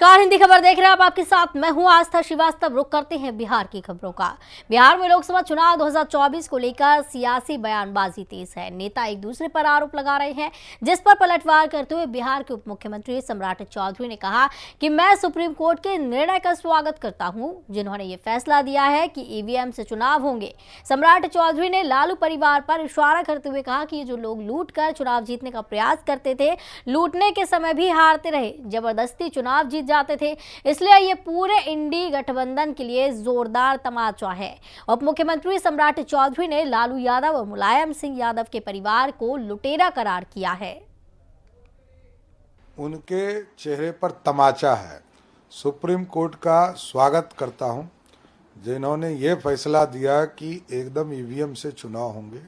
नमस्कार, हिंदी खबर देख रहे हैं आप। आपके साथ मैं हूं आस्था श्रीवास्तव। रुक करते हैं बिहार की खबरों का। बिहार में लोकसभा चुनाव 2024 को लेकर सियासी बयानबाजी तेज है। नेता एक दूसरे पर आरोप लगा रहे हैं, जिस पर पलटवार करते हुए बिहार के उप मुख्यमंत्री सम्राट चौधरी ने कहा कि मैं सुप्रीम कोर्ट के निर्णय का स्वागत करता हूं, जिन्होंने ये फैसला दिया है कि ईवीएम से चुनाव होंगे। सम्राट चौधरी ने लालू परिवार पर इशारा करते हुए कहा कि ये जो लोग लूट कर चुनाव जीतने का प्रयास करते थे, लूटने के समय भी हारते रहे, जबरदस्ती चुनाव जीत जाते थे, इसलिए ये पूरे इंडी गठबंधन के लिए जोरदार तमाचा है। उप मुख्यमंत्री सम्राट चौधरी ने लालू यादव और मुलायम सिंह यादव के परिवार को लुटेरा करार किया है। उनके चेहरे पर तमाचा है। सुप्रीम कोर्ट का स्वागत करता हूं, जिन्होंने ये फैसला दिया कि एकदम ईवीएम से चुनाव होंगे,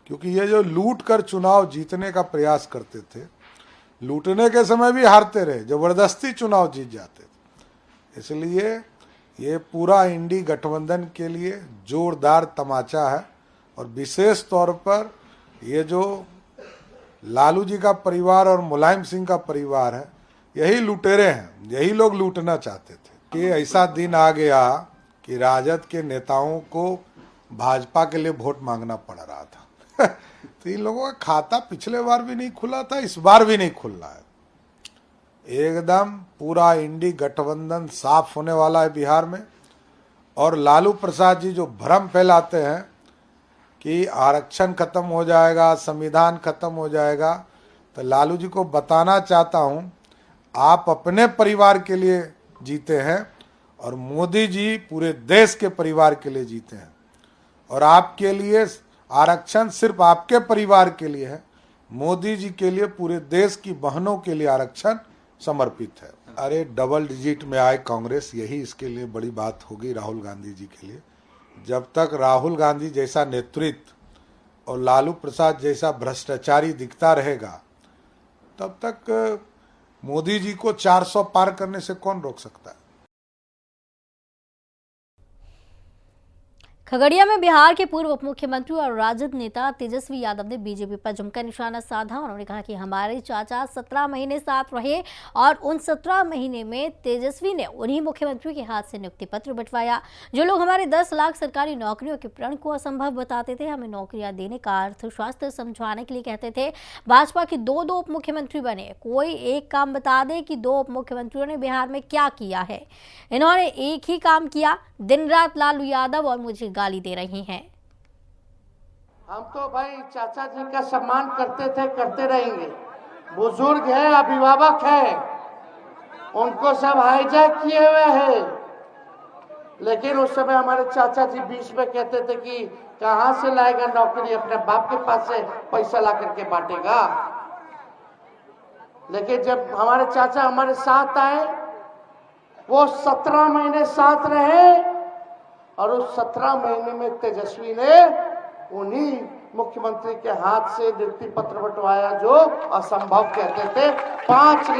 क्योंकि ये जो लूट कर चुनाव जीतने का प्रयास करते थे, लूटने के समय भी हारते रहे, जबरदस्ती चुनाव जीत जाते थे, इसलिए ये पूरा इंडी गठबंधन के लिए जोरदार तमाचा है। और विशेष तौर पर ये जो लालू जी का परिवार और मुलायम सिंह का परिवार है, यही लुटेरे हैं, यही लोग लूटना चाहते थे। कि ऐसा दिन आ गया कि राजद के नेताओं को भाजपा के लिए वोट मांगना पड़ रहा था तो इन लोगों का खाता पिछले बार भी नहीं खुला था, इस बार भी नहीं खुल रहा है। एकदम पूरा इंडी गठबंधन साफ होने वाला है बिहार में। और लालू प्रसाद जी जो भ्रम फैलाते हैं कि आरक्षण खत्म हो जाएगा, संविधान खत्म हो जाएगा, तो लालू जी को बताना चाहता हूं, आप अपने परिवार के लिए जीते हैं और मोदी जी पूरे देश के परिवार के लिए जीते हैं। और आपके लिए आरक्षण सिर्फ आपके परिवार के लिए है, मोदी जी के लिए पूरे देश की बहनों के लिए आरक्षण समर्पित है। अरे डबल डिजिट में आए कांग्रेस, यही इसके लिए बड़ी बात होगी राहुल गांधी जी के लिए। जब तक राहुल गांधी जैसा नेतृत्व और लालू प्रसाद जैसा भ्रष्टाचारी दिखता रहेगा, तब तक मोदी जी को 400 पार करने से कौन रोक सकता है। खगड़िया में बिहार के पूर्व उप मुख्यमंत्री और राजद नेता तेजस्वी यादव ने बीजेपी पर जमकर निशाना साधा। उन्होंने कहा कि हमारे चाचा 17 महीने साथ रहे और उन 17 महीने में तेजस्वी ने उन्हीं मुख्यमंत्री के हाथ से नियुक्ति पत्र बंटवाया। जो लोग हमारे 10 लाख सरकारी नौकरियों के प्रण को असंभव बताते थे, हमें नौकरियां देने का अर्थशास्त्र समझाने के लिए कहते थे। भाजपा के दो उप मुख्यमंत्री बने, कोई एक काम बता दे कि 2 उप मुख्यमंत्रियों ने बिहार में क्या किया है। इन्होंने एक ही काम किया, दिन रात लालू यादव और मुझे गाली दे रही हैं। हम तो भाई चाचा जी का सम्मान करते थे, करते रहेंगे। बुजुर्ग है, अभिभावक है, उनको सब हाईजैक किए हुए हैं। लेकिन उस समय हमारे चाचा जी बीच में कहते थे कि कहां से लाएगा नौकरी, अपने बाप के पास से पैसा ला करके बांटेगा। लेकिन जब हमारे चाचा हमारे साथ आए, वो 17 महीने साथ रहे और उस 17 महीने में तेजस्वी ने उन्हीं मुख्यमंत्री के हाथ से नियुक्ति पत्र बंटवाया जो असंभव कहते थे। 5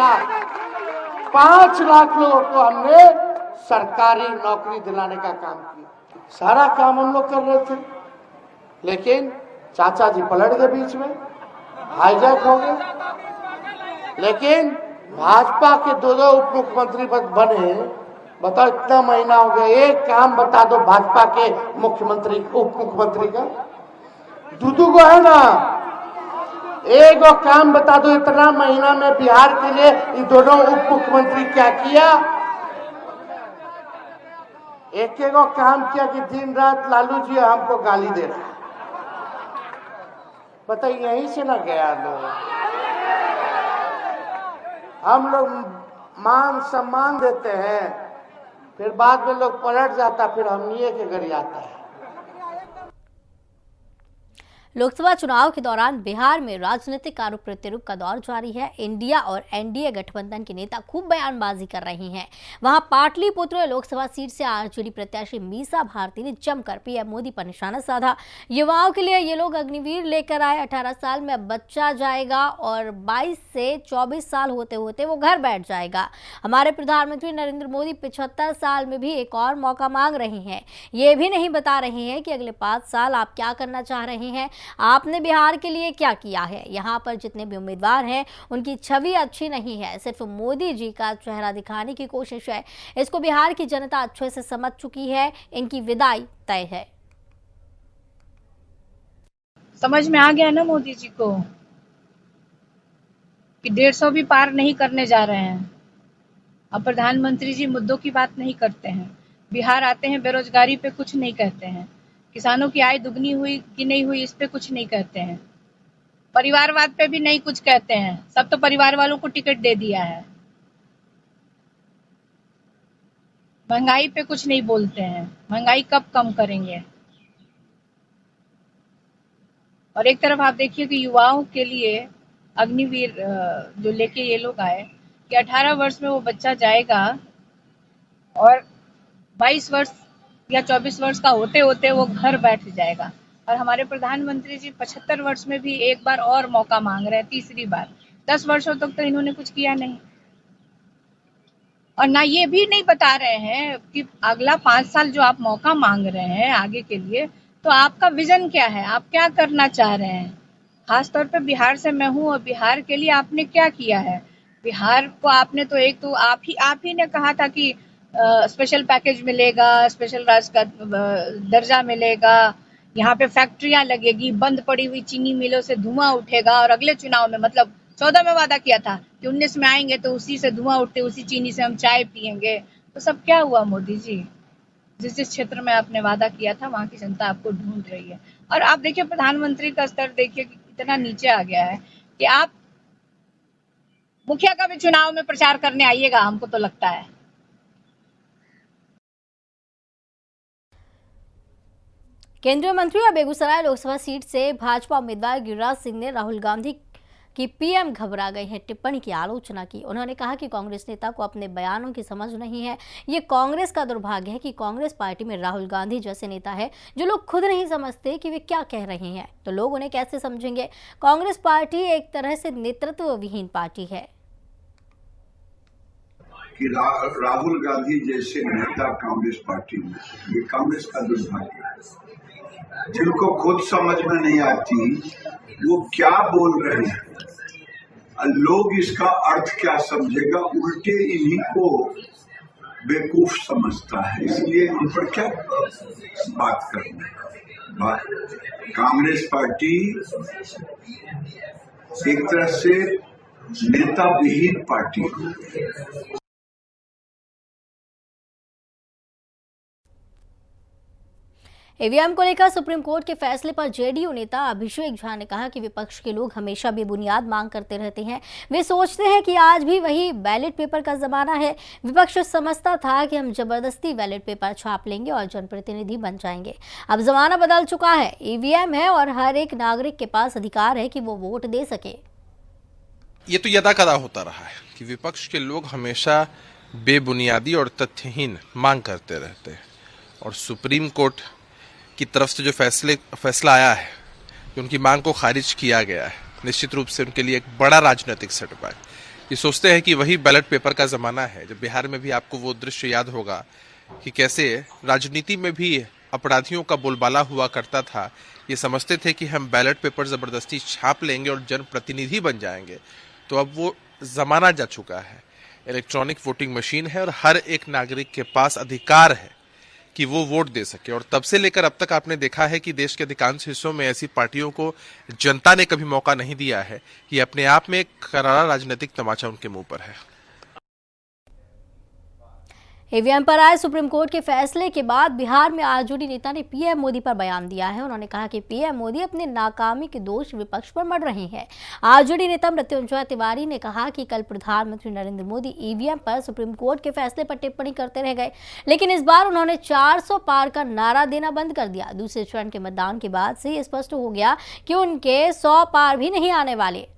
लाख लोगों को हमने सरकारी नौकरी दिलाने का काम किया। सारा काम हम लोग कर रहे थे, लेकिन चाचा जी पलट गए, बीच में हाईजैक हो गए। लेकिन भाजपा के 2 उप मुख्यमंत्री बने। बताओ, इतना महीना हो गया, एक काम बता दो भाजपा के मुख्यमंत्री उप मुख्यमंत्री का। दूदू को है ना, एक काम बता दो, इतना महीना में बिहार के लिए इन दोनों उप मुख्यमंत्री क्या किया। एक काम किया कि दिन रात लालू जी हमको गाली दे रहा है। बताइए, यहीं से ना गया लोग। हम लोग मान सम्मान देते हैं, फिर बाद में लोग पलट जाता, फिर हम ये के घर आता है। लोकसभा चुनाव के दौरान बिहार में राजनीतिक आरोप प्रत्यारोप का दौर जारी है। इंडिया और एनडीए गठबंधन के नेता खूब बयानबाजी कर रहे हैं। वहां पाटलिपुत्र लोकसभा सीट से आरजेडी प्रत्याशी मीसा भारती ने जमकर पीएम मोदी पर निशाना साधा। युवाओं के लिए ये लोग अग्निवीर लेकर आए। 18 साल में बच्चा जाएगा और 22 से 24 साल होते होते वो घर बैठ जाएगा। हमारे प्रधानमंत्री नरेंद्र मोदी 75 साल में भी एक और मौका मांग रहे हैं। ये भी नहीं बता रहे हैं कि अगले 5 साल आप क्या करना चाह रहे हैं। आपने बिहार के लिए क्या किया है। यहाँ पर जितने भी उम्मीदवार हैं उनकी छवि अच्छी नहीं है, सिर्फ मोदी जी का चेहरा दिखाने की कोशिश है। इसको बिहार की जनता अच्छे से समझ चुकी है, इनकी विदाई तय है। समझ में आ गया ना मोदी जी को कि 150 भी पार नहीं करने जा रहे हैं। अब प्रधानमंत्री जी मुद्दों की बात नहीं करते हैं। बिहार आते हैं, बेरोजगारी पे कुछ नहीं कहते हैं, किसानों की आय दुगनी हुई कि नहीं हुई इस पे कुछ नहीं कहते हैं, परिवारवाद पे भी नहीं कुछ कहते हैं। सब तो परिवार वालों को टिकट दे दिया है। महंगाई पे कुछ नहीं बोलते हैं, महंगाई कब कम करेंगे। और एक तरफ आप देखिए कि युवाओं के लिए अग्निवीर जो लेके ये लोग आए कि 18 वर्ष में वो बच्चा जाएगा और 22 वर्ष या 24 वर्ष का होते होते वो घर बैठ जाएगा। और हमारे प्रधानमंत्री जी 75 वर्ष में भी एक बार और मौका मांग रहे हैं, तीसरी बार। 10 वर्षों तक तो इन्होंने कुछ किया नहीं, और ना ये भी नहीं बता रहे हैं कि अगला 5 साल जो आप मौका मांग रहे हैं आगे के लिए, तो आपका विजन क्या है, आप क्या करना चाह रहे हैं। खासतौर पे बिहार से मैं हूँ और बिहार के लिए आपने क्या किया है। बिहार को आपने तो एक तो आप ही ने कहा था कि स्पेशल पैकेज मिलेगा, स्पेशल राज्य का दर्जा मिलेगा, यहाँ पे फैक्ट्रियां लगेगी, बंद पड़ी हुई चीनी मिलों से धुआं उठेगा। और अगले चुनाव में मतलब 14 में वादा किया था कि 19 में आएंगे तो उसी से धुआं उठते, उसी चीनी से हम चाय पियेंगे। तो सब क्या हुआ मोदी जी। जिस जिस क्षेत्र में आपने वादा किया था वहां की जनता आपको ढूंढ रही है। और आप देखिए प्रधानमंत्री का स्तर देखिए कि इतना नीचे आ गया है कि आप मुखिया का भी चुनाव में प्रचार करने आइएगा, हमको तो लगता है। केंद्रीय मंत्री और बेगूसराय लोकसभा सीट से भाजपा उम्मीदवार गिरिराज सिंह ने राहुल गांधी की पीएम घबरा गए हैं टिप्पणी की आलोचना की। उन्होंने कहा कि कांग्रेस नेता को अपने बयानों की समझ नहीं है। ये कांग्रेस का दुर्भाग्य है कि कांग्रेस पार्टी में राहुल गांधी जैसे नेता है जो लोग खुद नहीं समझते कि वे क्या कह रहे हैं, तो लोग उन्हें कैसे समझेंगे। कांग्रेस पार्टी एक तरह से नेतृत्व विहीन पार्टी है। कि राहुल गांधी जैसे नेता कांग्रेस पार्टी में, ये कांग्रेस का दुर्भाग्य है। जिनको खुद समझ में नहीं आती वो क्या बोल रहे हैं, लोग इसका अर्थ क्या समझेगा, उल्टे इन्हीं को बेवकूफ समझता है। इसलिए उन पर क्या बात करना है। कांग्रेस पार्टी एक तरह से नेता विहीन पार्टी है। ईवीएम को लेकर सुप्रीम कोर्ट के फैसले पर जेडीयू नेता अभिषेक झा ने कहा कि विपक्ष के लोग हमेशा बेबुनियाद मांग करते रहते हैं। वे सोचते हैं कि आज भी वही बैलेट पेपर का जमाना है। विपक्ष समझता था कि हम जबरदस्ती बैलेट पेपर छाप लेंगे और जनप्रतिनिधि बन जाएंगे। अब जमाना बदल चुका है, ईवीएम है और हर एक नागरिक के पास अधिकार है कि वो वोट दे सके। ये तो यदाकदा होता रहा है कि विपक्ष के लोग हमेशा बेबुनियादी और तथ्यहीन मांग करते रहते हैं, और सुप्रीम कोर्ट की तरफ से जो फैसला आया है कि उनकी मांग को खारिज किया गया है, निश्चित रूप से उनके लिए एक बड़ा राजनीतिक सेटबैक। ये सोचते हैं कि वही बैलेट पेपर का जमाना है। जब बिहार में भी आपको वो दृश्य याद होगा कि कैसे राजनीति में भी अपराधियों का बोलबाला हुआ करता था। ये समझते थे कि हम बैलेट पेपर जबरदस्ती छाप लेंगे और जनप्रतिनिधि बन जाएंगे। तो अब वो जमाना जा चुका है। इलेक्ट्रॉनिक वोटिंग मशीन है और हर एक नागरिक के पास अधिकार है कि वो वोट दे सके। और तब से लेकर अब तक आपने देखा है कि देश के अधिकांश हिस्सों में ऐसी पार्टियों को जनता ने कभी मौका नहीं दिया है। ये अपने आप में एक करारा राजनीतिक तमाचा उनके मुंह पर है। ईवीएम पर आए सुप्रीम कोर्ट के फैसले के बाद बिहार में आरजेडी नेता ने पीएम मोदी पर बयान दिया है। उन्होंने कहा कि पीएम मोदी अपने नाकामी के दोष विपक्ष पर मढ़ रहे हैं। आरजेडी नेता मृत्युंजय तिवारी ने कहा कि कल प्रधानमंत्री नरेंद्र मोदी ईवीएम पर सुप्रीम कोर्ट के फैसले पर टिप्पणी करते रह गए, लेकिन इस बार उन्होंने 400 पार का नारा देना बंद कर दिया। दूसरे चरण के मतदान के बाद से स्पष्ट हो गया कि उनके 100 पार भी नहीं आने वाले।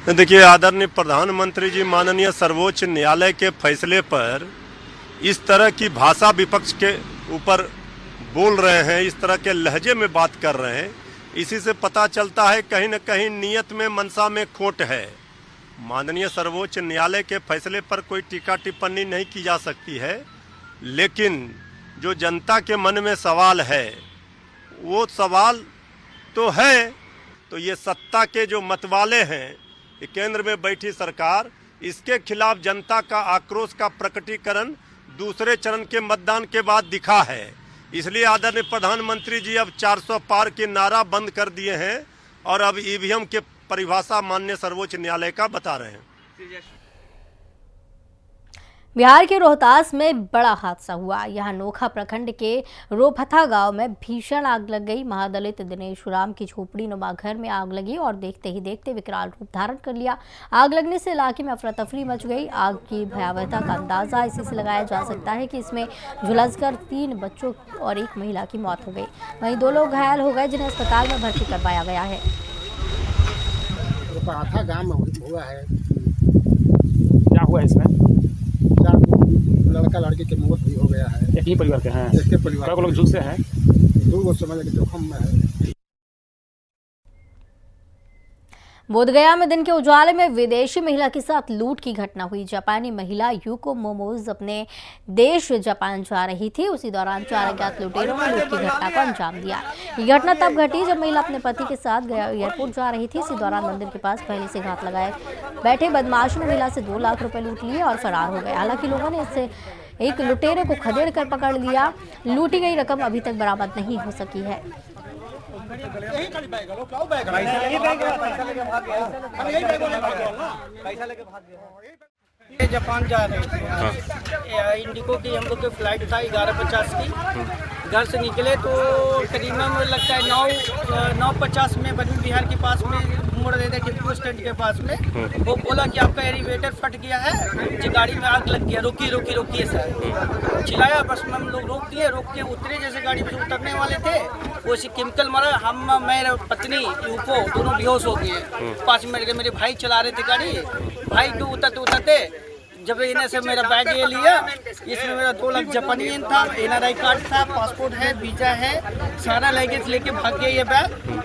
देखिए, आदरणीय प्रधानमंत्री जी माननीय सर्वोच्च न्यायालय के फैसले पर इस तरह की भाषा विपक्ष के ऊपर बोल रहे हैं, इस तरह के लहजे में बात कर रहे हैं, इसी से पता चलता है कहीं न कहीं नीयत में, मनसा में खोट है। माननीय सर्वोच्च न्यायालय के फैसले पर कोई टीका टिप्पणी नहीं की जा सकती है, लेकिन जो जनता के मन में सवाल है वो सवाल तो है, तो ये सत्ता के जो मतवाले हैं, ये केंद्र में बैठी सरकार, इसके खिलाफ जनता का आक्रोश का प्रकटीकरण दूसरे चरण के मतदान के बाद दिखा है। इसलिए आदरणीय प्रधानमंत्री जी अब 400 पार की नारा बंद कर दिए हैं और अब ईवीएम के परिभाषा माननीय सर्वोच्च न्यायालय का बता रहे हैं। बिहार के रोहतास में बड़ा हादसा हुआ। यहां नोखा प्रखंड के रोपथा गांव में भीषण आग लग गई। महादलित दिनेश राम की झोपड़ी नुमा घर में आग लगी और देखते ही देखते विकराल रूप धारण कर लिया। आग लगने से इलाके में अफरा तफरी मच गई। आग की भयावहता का अंदाजा इसी से लगाया जा सकता है कि इसमें झुलसकर 3 बच्चों और 1 महिला की मौत हो गई। वहीं 2 लोग घायल हो गए, जिन्हें अस्पताल में भर्ती करवाया गया है। रोपथा गाँव में हुआ है। क्या हुआ इसमें? 4 लड़का लड़की की मौत भी हो गया है। एक ही परिवार के हैं? एक ही परिवार। क्या लोग झुलसे हैं? 2 गो समझ के जोखम में है। बोधगया में दिन के उजाले में विदेशी महिला के साथ लूट की घटना हुई। जापानी महिला यूको मोमोज अपने देश जापान जा रही थी। उसी दौरान 4 अज्ञात लुटेरों ने लूट की घटना को अंजाम दिया। ये घटना तब घटी जब महिला अपने पति के साथ गया एयरपोर्ट जा रही थी। इसी दौरान मंदिर के पास पहले से घात लगाए बैठे बदमाशों ने महिला से 2 लाख रुपए लूट लिए और फरार हो गए। हालांकि लोगों ने इससे एक लुटेरे को खदेड़ कर पकड़ लिया। लूटी गई रकम अभी तक बरामद नहीं हो सकी है। जापान जा रहे थे। इंडिगो की हम लोग की फ्लाइट था 11:50 की। घर से निकले तो करीबन मुझे लगता है 9:50 में बनी बिहार के पास में मोड़ रहे थे, टिप्पू स्टैंड के पास में। वो बोला कि आपका एलिवेटर फट गया है, जी गाड़ी में आग लग गया, रोकिए सर। चिल्लाया, बस हम लोग रोक दिए। रोक के उतरे, जैसे गाड़ी में उतरने वाले थे वो केमिकल मारा। मेरे पत्नी यूको दोनों बेहोश हो गए। 5 मिनट के मेरे भाई चला रहे थे गाड़ी। भाई को उतरते जब इन्हें से मेरा बैग ये लिया, इसमें मेरा 2 लाख जापानी येन था, NRI कार्ड था, पासपोर्ट है, वीजा है, सारा लगेज लेके भाग गया ये बैग।